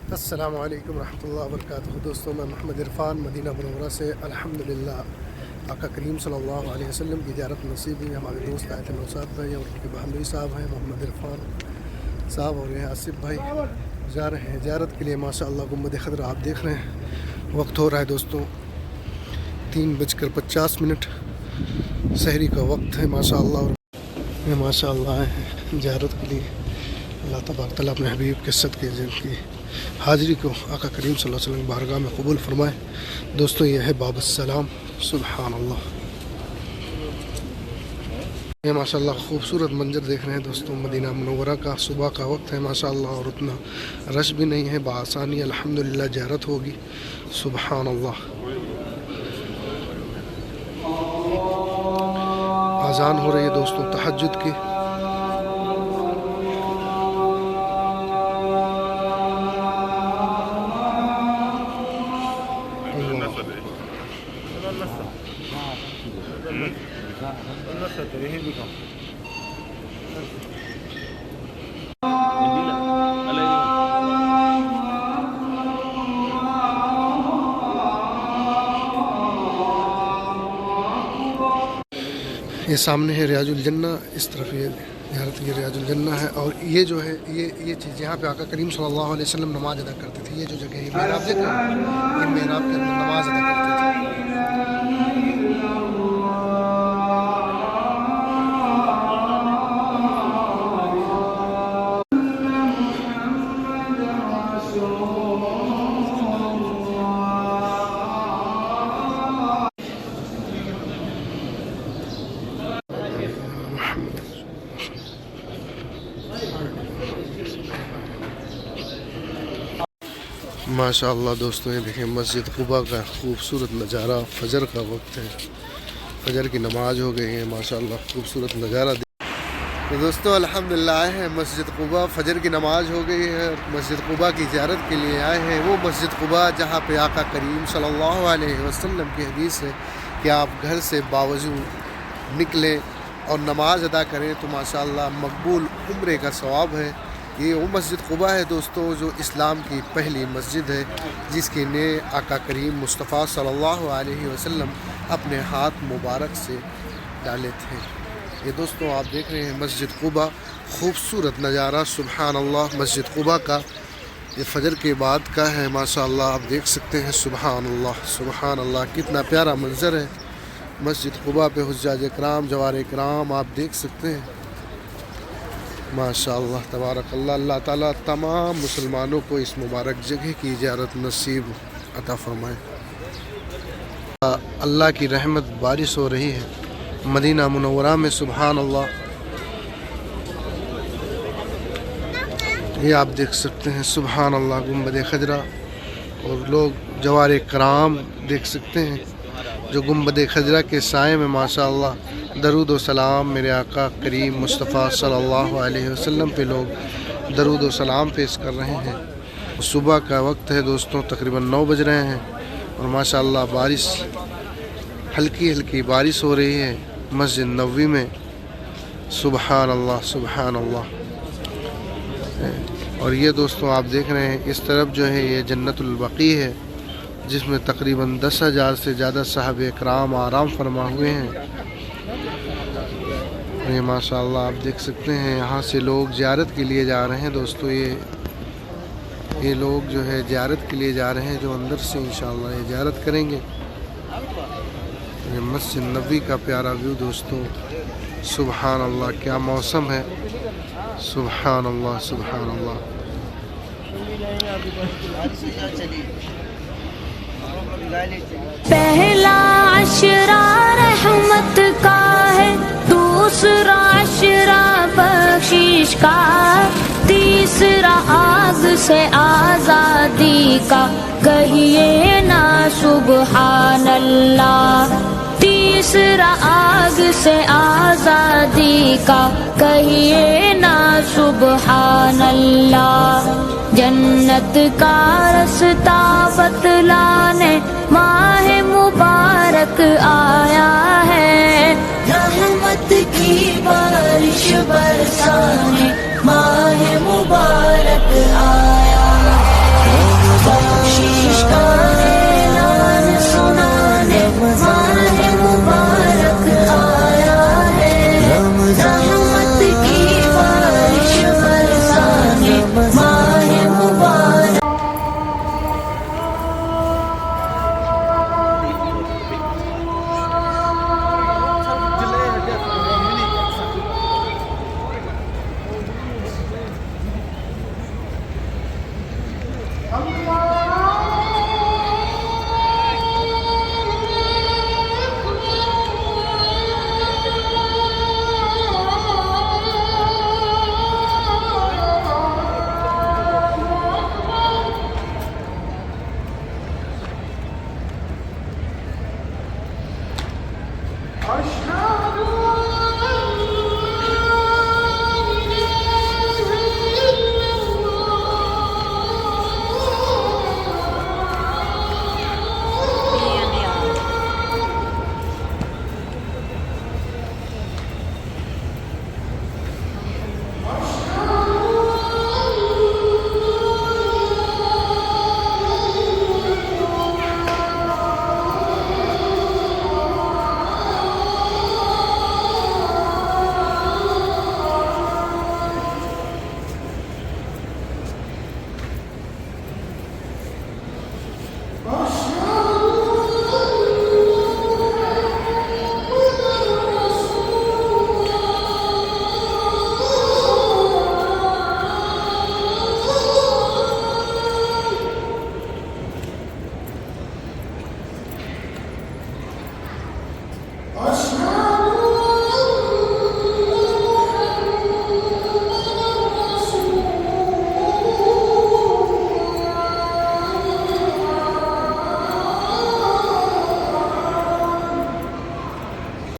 السلام علیکم ورحمۃ اللہ وبرکاتہ دوستوں، میں محمد عرفان مدینہ منورہ سے الحمدللہ آقا کریم صلی اللہ علیہ وسلم کی زیارت نصیب ہوئی۔ ہمارے دوست آئے تھے نوساد بھائی اور ان کے بہنوئی صاحب ہیں محمد عرفان صاحب اور یہ آصف بھائی جا رہے ہیں زیارت کے لیے۔ ماشاءاللہ گنبد خضرا آپ دیکھ رہے ہیں۔ وقت ہو رہا ہے دوستوں 3:50 سحری کا وقت ہے ماشاءاللہ، اور یہ ماشاءاللہ آئے ہیں زیارت کے لیے۔ اللہ تبارک تعالیٰ اپنے حبیب کے صدقے جن کی حاضری کو آقا کریم صلی اللہ علیہ وسلم بارگاہ میں قبول فرمائے۔ دوستوں یہ ہے باب السلام، سبحان اللہ۔ یہ ماشاءاللہ خوبصورت منظر دیکھ رہے ہیں دوستوں مدینہ منورہ کا۔ صبح کا وقت ہے ماشاءاللہ اور اتنا رش بھی نہیں ہے، بآسانی الحمدللہ زیارت ہوگی۔ سبحان اللہ۔ اذان ہو رہی ہے دوستوں تہجد کی۔ یہ سامنے ہے ریاض الجنہ، اس طرف یہ زیارت یہ ریاض الجنہ ہے، اور یہ جو ہے یہ چیز یہاں پہ آقا کریم صلی اللہ علیہ وسلم نماز ادا کرتے تھے۔ یہ جو جگہ ہے محراب دیکھ رہے ہیں، یہ محراب کے اندر نماز ادا کرتے تھے۔ ماشاءاللہ دوستوں یہ دیکھیں مسجد قباء کا خوبصورت نظارہ۔ فجر کا وقت ہے، فجر کی نماز ہو گئی ہے ماشاءاللہ، خوبصورت نظارہ۔ تو دوستوں الحمدللہ آئے ہیں مسجد قباء، فجر کی نماز ہو گئی ہے، مسجد قباء کی زیارت کے لیے آئے ہیں۔ وہ مسجد قباء جہاں پہ آقا کریم صلی اللہ علیہ وسلم کی حدیث ہے کہ آپ گھر سے باوضو نکلیں اور نماز ادا کریں تو ماشاءاللہ مقبول عمرے کا ثواب ہے۔ یہ وہ مسجد قباء ہے دوستوں جو اسلام کی پہلی مسجد ہے، جس کے نے آقا کریم مصطفیٰ صلی اللہ علیہ وسلم اپنے ہاتھ مبارک سے ڈالے تھے۔ یہ دوستوں آپ دیکھ رہے ہیں مسجد قباء، خوبصورت نظارہ سبحان اللہ مسجد قباء کا۔ یہ فجر کے بعد کا ہے ماشاءاللہ، آپ دیکھ سکتے ہیں سبحان اللہ سبحان اللہ، کتنا پیارا منظر ہے مسجد قباء پہ۔ حجاج کرام جوار کرام آپ دیکھ سکتے ہیں ماشاءاللہ تبارک اللہ۔ اللہ تعالیٰ تمام مسلمانوں کو اس مبارک جگہ کی زیارت نصیب عطا فرمائے۔ اللہ کی رحمت بارش ہو رہی ہے مدینہ منورہ میں سبحان اللہ۔ یہ آپ دیکھ سکتے ہیں سبحان اللہ گنبد خضرا، اور لوگ جوار کرام دیکھ سکتے ہیں جو گنبد خضرا کے سائے میں ماشاءاللہ درود و سلام میرے آقا کریم مصطفیٰ صلی اللہ علیہ وسلم پہ لوگ درود و سلام پیش کر رہے ہیں۔ صبح کا وقت ہے دوستوں، تقریباً 9 بج رہے ہیں، اور ماشاءاللہ بارش ہلکی ہلکی بارش ہو رہی ہے مسجد نبوی میں سبحان اللہ سبحان اللہ۔ اور یہ دوستوں آپ دیکھ رہے ہیں اس طرف جو ہے یہ جنت البقیع ہے، جس میں تقریباً 10,000 سے زیادہ صحابہ کرام آرام فرما ہوئے ہیں۔ یہ ماشاءاللہ آپ دیکھ سکتے ہیں یہاں سے لوگ زیارت کے لیے جا رہے ہیں دوستو۔ یہ لوگ جو ہے زیارت کے لیے جا رہے ہیں جو اندر سے انشاءاللہ یہ زیارت کریں گے۔ یہ مسجد نبوی کا پیارا ویو دوستو سبحان اللہ، کیا موسم ہے سبحان اللہ سبحان اللہ۔ پہلا عشرہ رحمت کا ہے، دوسرا عشرہ بخشش کا، تیسرا آگ سے آزادی کا، کہیے نا سبحان اللہ۔ تیسرا آگ سے آزادی کا، کہیے نا سبحان اللہ۔ جنت کا رستہ بتلانے ماہ مبارک آیا ہے، رحمت کی بارش برسانے